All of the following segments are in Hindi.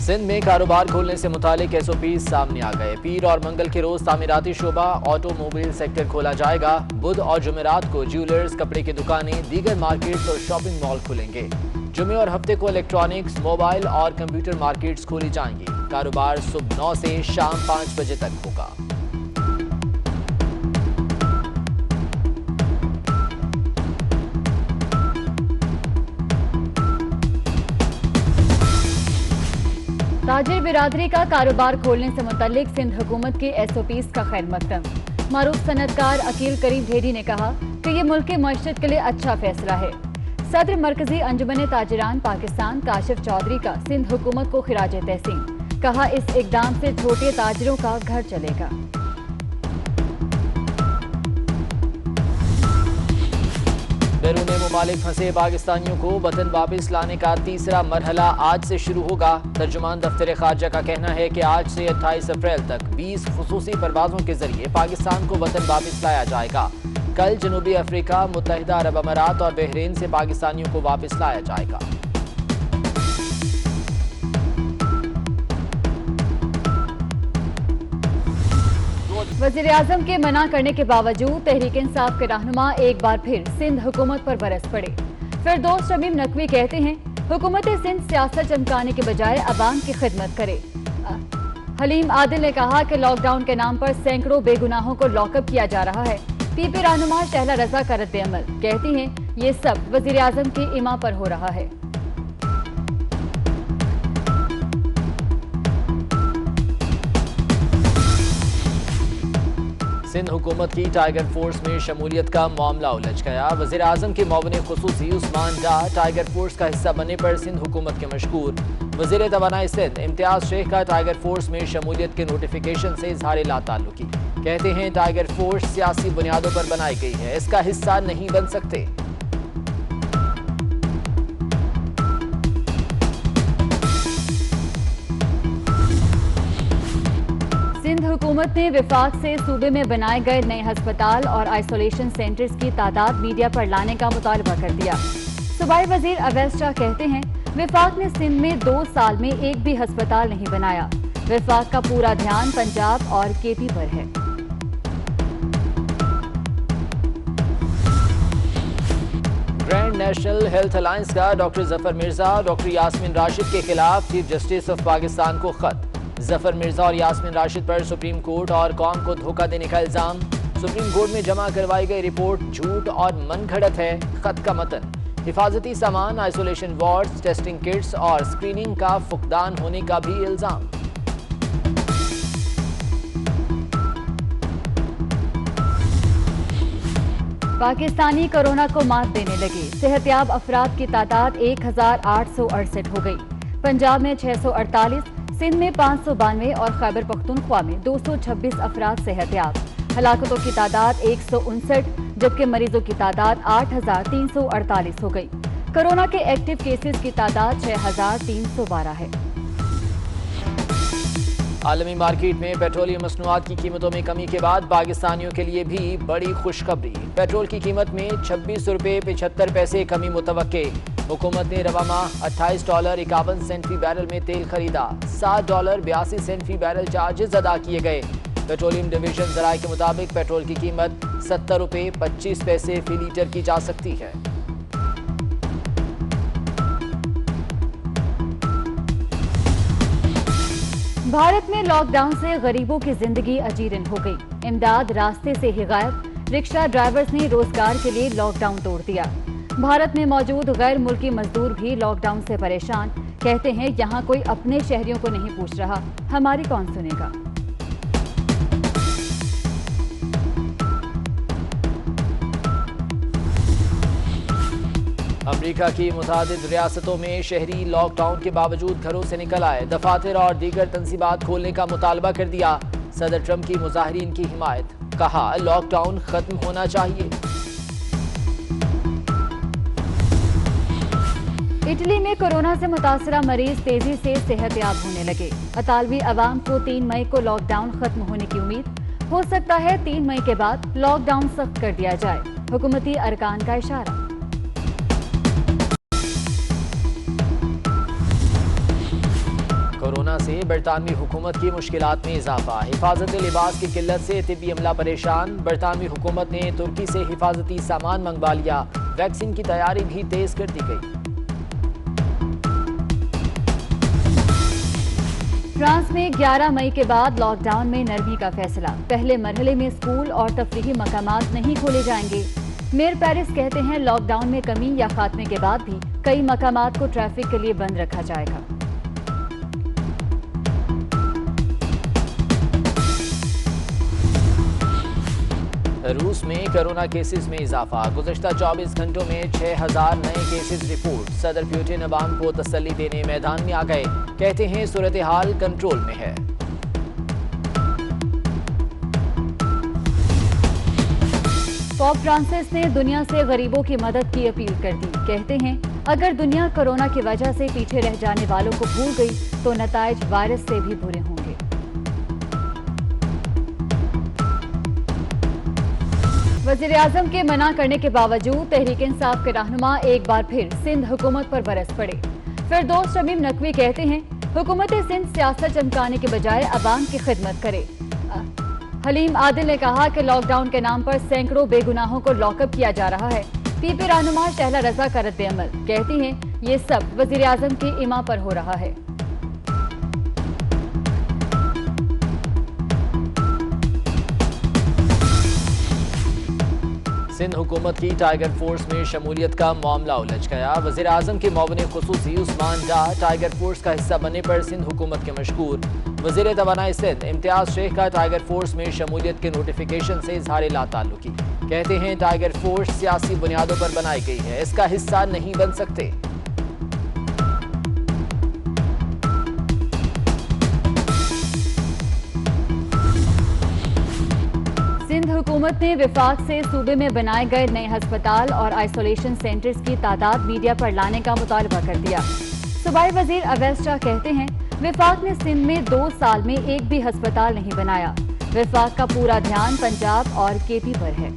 सिंध में कारोबार खोलने से मुतालिक SOPs सामने आ गए। पीर और मंगल के रोज तामीराती शोबा ऑटोमोबाइल सेक्टर खोला जाएगा। बुध और जुमेरात को ज्वेलर्स, कपड़े की दुकानें, दीगर मार्केट्स और शॉपिंग मॉल खुलेंगे। जुमे और हफ्ते को इलेक्ट्रॉनिक्स, मोबाइल और कंप्यूटर मार्केट्स खोली जाएंगी। कारोबार सुबह 9 से शाम 5 बजे तक होगा। ताजिर बिरादरी का कारोबार खोलने से मुतल्लिक सिंध हुकूमत के SOPs का खैर मकदम। मारूफ सनतकार अकील करीम ढेरी ने कहा कि ये मुल्क की मईशत के लिए अच्छा फैसला है। सदर मरकजी अंजुमन ताजिरान पाकिस्तान काशिफ चौधरी का सिंध हुकूमत को खिराज तहसीन। कहा, इस इकदाम से छोटे ताजिरों का घर चलेगा। बैरून मुमालिक फंसे पाकिस्तानियों को वतन वापस लाने का तीसरा मरहला आज से शुरू होगा। तर्जुमान दफ्तर खारजा का कहना है कि आज से 28 अप्रैल तक 20 खुसूसी परवाजों के जरिए पाकिस्तान को वतन वापस लाया जाएगा। कल जनूबी अफ्रीका, मुत्तहिदा अरब अमारात और बहरीन से पाकिस्तानियों को वापस लाया जाएगा। वज़ीर-ए-आज़म के मना करने के बावजूद तहरीक इंसाफ के रहनुमा एक बार फिर सिंध हुकूमत पर बरस पड़े। फिरदौस शमीम नकवी कहते हैं, हुकूमत सिंध सियासत चमकाने के बजाय अवाम की खिदमत करे। हलीम आदिल ने कहा कि लॉकडाउन के नाम पर सैकड़ों बेगुनाहों को लॉकअप किया जा रहा है। PP रहनुमा शहला रजा का रद्द-ए-अमल, कहती हैं ये सब वज़ीर-ए-आज़म की इमा पर हो रहा है। सिंध हुकूमत की टाइगर फोर्स में शमूलियत का मामला उलझ गया। वज़ीर-ए-आज़म के मुआविन खुसूसी उस्मान डार टाइगर फोर्स का हिस्सा बनने पर सिंध हुकूमत के मशकूर। वज़ीर तवानाई सिंध इम्तियाज शेख का टाइगर फोर्स में शमूलियत के नोटिफिकेशन से इजहार लाताल्लुकी। कहते हैं टाइगर फोर्स सियासी बुनियादों पर बनाई गई है, इसका हिस्सा नहीं बन सकते। सिंध हुकूमत ने विफाक से सूबे में बनाए गए नए अस्पताल और आइसोलेशन सेंटर्स की तादाद मीडिया पर लाने का मुतालबा कर दिया। सूबाई वजीर अवैस शाह कहते हैं, विफाक ने सिंध में 2 साल में एक भी अस्पताल नहीं बनाया। विफाक का पूरा ध्यान पंजाब और KP पर है। ग्रैंड नेशनल हेल्थ अलायंस का डॉक्टर जफर मिर्जा और डॉक्टर यास्मीन राशिद के खिलाफ चीफ जस्टिस ऑफ पाकिस्तान को खत। जफर मिर्जा और यास्मीन राशिद पर सुप्रीम कोर्ट और कौम को धोखा देने का इल्जाम। सुप्रीम कोर्ट में जमा करवाई गई रिपोर्ट झूठ और मनगढ़ंत है। खत का मतन, हिफाजती सामान, आइसोलेशन वार्ड्स, टेस्टिंग किट्स और स्क्रीनिंग का फुकदान होने का भी इल्जाम। पाकिस्तानी कोरोना को मात देने लगे। सेहतयाब अफराद की तादाद 1868 हो गई। पंजाब में 648, सिंध में 592 और खैबर पख्तूनख्वा में 226 अफराद सेहतयाब। हलाकतों की तादाद 159, जबकि मरीजों की तादाद 8348 हो गई। कोरोना के एक्टिव केसेस की तादाद 6312 है। आलमी मार्केट में पेट्रोलियम मसनूआत की कीमतों में कमी के बाद पाकिस्तानियों के लिए भी बड़ी खुशखबरी। पेट्रोल की कीमत में 26 रुपये 75 पैसे कमी मुतवक्के। हुकूमत ने रवा माह $28.51 फी बैरल में तेल खरीदा। $7.82 फी बैरल चार्जेस अदा किए गए। पेट्रोलियम डिवीजन जराये के मुताबिक पेट्रोल की कीमत 70 रुपये 25 पैसे फी लीटर की जा सकती है। भारत में लॉकडाउन से गरीबों की जिंदगी अजीरन हो गई। इमदाद रास्ते से ही गायब। रिक्शा ड्राइवर्स ने रोजगार के लिए लॉकडाउन तोड़ दिया। भारत में मौजूद गैर मुल्की मजदूर भी लॉकडाउन से परेशान। कहते हैं, यहाँ कोई अपने शहरियों को नहीं पूछ रहा, हमारी कौन सुनेगा। अमेरिका की मुतादिद रियासतों में शहरी लॉकडाउन के बावजूद घरों से निकल आए। दफातर और दीगर तंसीबात खोलने का मुतालबा कर दिया। सदर ट्रंप की मुजाहिरीन की हिमायत। कहा, लॉकडाउन खत्म होना चाहिए। इटली में कोरोना से मुतासरा मरीज तेजी से सेहतयाब होने लगे। अतालवी अवाम को 3 मई को लॉकडाउन खत्म होने की उम्मीद। हो सकता है 3 मई के बाद लॉकडाउन सख्त कर दिया जाए। हुकूमती अरकान का इशारा। से बरतानवी हुकूमत की मुश्किलात में इजाफा। हिफाजती लिबास की किल्लत से तिब्बी अमला परेशान। बरतानवी हुकूमत ने तुर्की से हिफाजती सामान मंगवा लिया। वैक्सीन की तैयारी भी तेज कर दी गई। फ्रांस में 11 मई के बाद लॉकडाउन में नरमी का फैसला। पहले मरहले में स्कूल और तफरीही मकामात नहीं खोले जाएंगे। मेयर पेरिस कहते हैं लॉकडाउन में कमी या खात्मे के बाद भी कई मकामात को ट्रैफिक के लिए बंद रखा जाएगा। रूस में कोरोना केसेस में इजाफा। गुज़श्ता 24 घंटों में 6000 नए केसेस रिपोर्ट। सदर पुतिन अवाम को तसल्ली देने मैदान में आ गए। कहते हैं सूरत हाल कंट्रोल में है। पोप फ्रांसिस ने दुनिया से गरीबों की मदद की अपील कर दी। कहते हैं अगर दुनिया कोरोना की वजह से पीछे रह जाने वालों को भूल गई तो नताइज वायरस से भी बुरे होंगे। वज़ीर-ए-आज़म के मना करने के बावजूद तहरीक इंसाफ के रहनुमा एक बार फिर सिंध हुकूमत पर बरस पड़े। फिरदौस शमीम नकवी कहते हैं हुकूमत सिंध सियासत चमकाने के बजाय अवाम की खिदमत करे। हलीम आदिल ने कहा कि लॉकडाउन के नाम पर सैकड़ों बेगुनाहों को लॉकअप किया जा रहा है। पीपी रहनुमा शहला रजा का रद्द-ए-अमल। कहती हैं ये सब वज़ीर-ए-आज़म की इमा पर हो रहा है। सिंध हुकूमत की टाइगर फोर्स में शमूलियत का मामला उलझ गया। वज़ीर-ए-आज़म के मुआविन खुसूसी उस्मान डार टाइगर फोर्स का हिस्सा बनने पर सिंध हुकूमत के मशकूर। वज़ीर तवानाई सिंध इम्तियाज शेख का टाइगर फोर्स में शमूलियत के नोटिफिकेशन से इजहार लाताल्लुकी। कहते हैं टाइगर फोर्स सियासी बुनियादों पर बनाई गई है, इसका हिस्सा नहीं बन सकते। सिंध हुकूमत ने विफाक से सूबे में बनाए गए नए अस्पताल और आइसोलेशन सेंटर्स की तादाद मीडिया पर लाने का मुतालबा कर दिया। सूबाई वजीर अवैस शाह कहते हैं विफाक ने सिंध में 2 साल में एक भी अस्पताल नहीं बनाया। विफाक का पूरा ध्यान पंजाब और केपी पर है।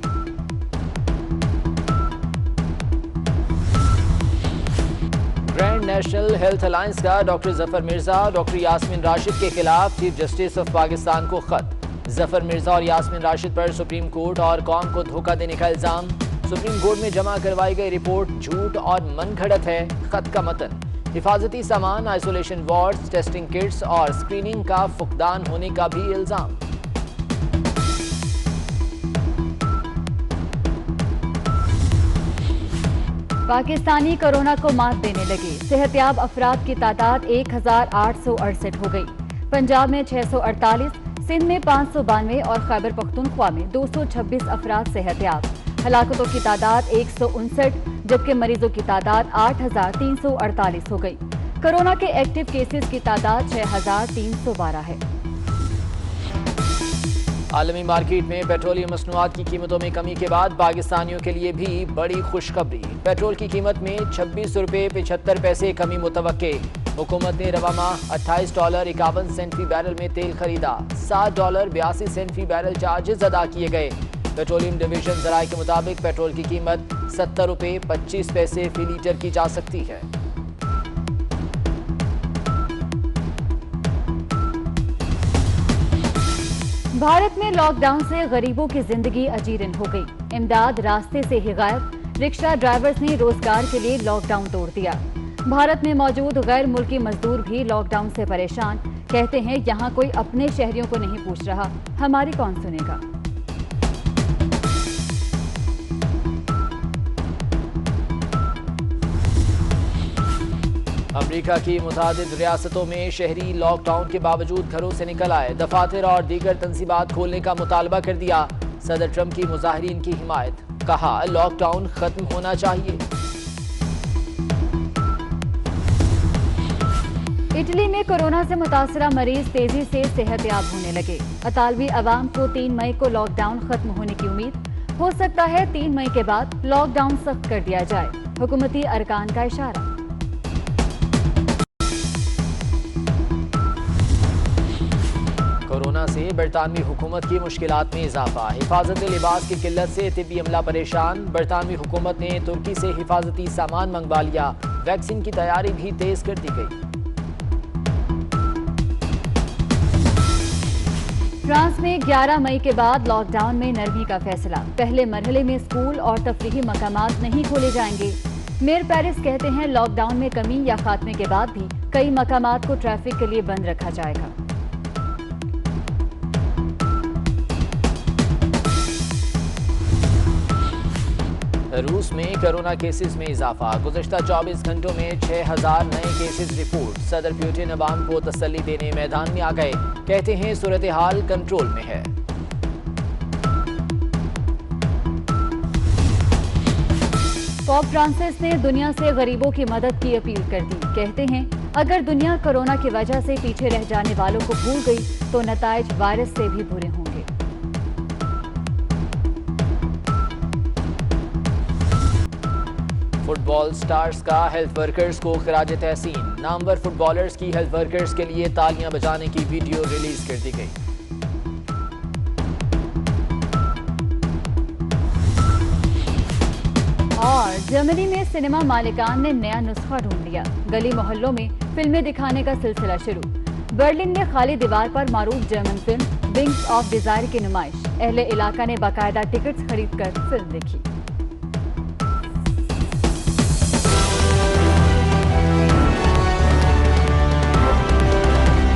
ग्रैंड नेशनल हेल्थ अलायंस का डॉक्टर जफर मिर्जा, डॉक्टर यास्मीन राशिद के खिलाफ चीफ जस्टिस ऑफ पाकिस्तान को खत। जफर मिर्जा और यास्मीन राशिद पर सुप्रीम कोर्ट और कौम को धोखा देने का इल्जाम। सुप्रीम कोर्ट में जमा करवाई गई रिपोर्ट झूठ और मनगढ़ंत है। खत का मतन हिफाजती सामान, आइसोलेशन वार्ड्स, टेस्टिंग किट्स और स्क्रीनिंग का फुकदान होने का भी इल्जाम। पाकिस्तानी कोरोना को मात देने लगे। सेहतयाब अफराद की तादाद 1868 हो गई। पंजाब में 648, सिंध में 592 और खैबर पख्तूनख्वा में 226 अफराद सेहतयाब। हलाकतों की तादाद 159, जबकि मरीजों की तादाद 8348 हो गई। कोरोना के एक्टिव केसेस की तादाद 6312 है। आलमी मार्केट में पेट्रोलियम मसनूआत की कीमतों में कमी के बाद पाकिस्तानियों के लिए भी बड़ी खुशखबरी। पेट्रोल की कीमत में 26 रुपये 75 पैसे कमी मुतवक्के। हुकूमत ने रवा माह $28.51 फी बैरल में तेल खरीदा। $7.82 फी बैरल चार्जेस अदा किए गए। पेट्रोलियम डिवीजन जराये के मुताबिक पेट्रोल की कीमत 70 रुपये 25 पैसे फी लीटर की जा सकती है। भारत में लॉकडाउन से गरीबों की जिंदगी अजीरन हो गई। इमदाद रास्ते से ही गायब। रिक्शा ड्राइवर्स ने रोजगार के लिए लॉकडाउन तोड़ दिया। भारत में मौजूद गैर मुल्की मजदूर भी लॉकडाउन से परेशान। कहते हैं यहाँ कोई अपने शहरियों को नहीं पूछ रहा, हमारी कौन सुनेगा। अमेरिका की मुतादिद रियासतों में शहरी लॉकडाउन के बावजूद घरों से निकल आए। दफातर और दीगर तंसीबात खोलने का मुतालबा कर दिया। सदर ट्रंप की मुजाहिरीन की हिमायत। कहा लॉकडाउन खत्म होना चाहिए। इटली में कोरोना से मुतासरा मरीज तेजी से सेहतयाब होने लगे। इतालवी अवाम को 3 मई को लॉकडाउन खत्म होने की उम्मीद। हो सकता है 3 मई के बाद लॉकडाउन सख्त कर दिया जाए। हुकूमती अरकान का इशारा। कोरोना से बरतानवी हुकूमत की मुश्किलात में इजाफा। हिफाजती लिबास की किल्लत से तिब्बी अमला परेशान। बरतानवी हुकूमत ने तुर्की से हिफाजती सामान मंगवा लिया। वैक्सीन की तैयारी भी तेज कर दी गई। फ्रांस में 11 मई के बाद लॉकडाउन में नरमी का फैसला। पहले मरहले में स्कूल और तफरीही मकामात नहीं खोले जाएंगे। मेयर पेरिस कहते हैं लॉकडाउन में कमी या खात्मे के बाद भी कई मकामात को ट्रैफिक के लिए बंद रखा जाएगा। रूस में कोरोना केसेस में इजाफा। गुज़श्ता 24 घंटों में 6000 नए केसेस रिपोर्ट। सदर पुतिन अवाम को तसल्ली देने मैदान में आ गए। कहते हैं सूरत हाल कंट्रोल में है। पोप फ्रांसिस ने दुनिया से गरीबों की मदद की अपील कर दी। कहते हैं अगर दुनिया कोरोना की वजह से पीछे रह जाने वालों को भूल गई तो नताइज वायरस से भी बुरे होंगे। फुटबॉल स्टार्स का हेल्थ वर्कर्स को खिराज तहसीन। नामवर फुटबॉलर्स की हेल्थ वर्कर्स के लिए तालियां बजाने की वीडियो रिलीज कर दी गई। और जर्मनी में सिनेमा मालिकान ने नया नुस्खा ढूंढ लिया। गली मोहल्लों में फिल्में दिखाने का सिलसिला शुरू। बर्लिन में खाली दीवार पर मारूफ German film wings of desire की नुमाइश। अहले इलाका ने बाकायदा टिकट्स खरीदकर फिल्म देखी।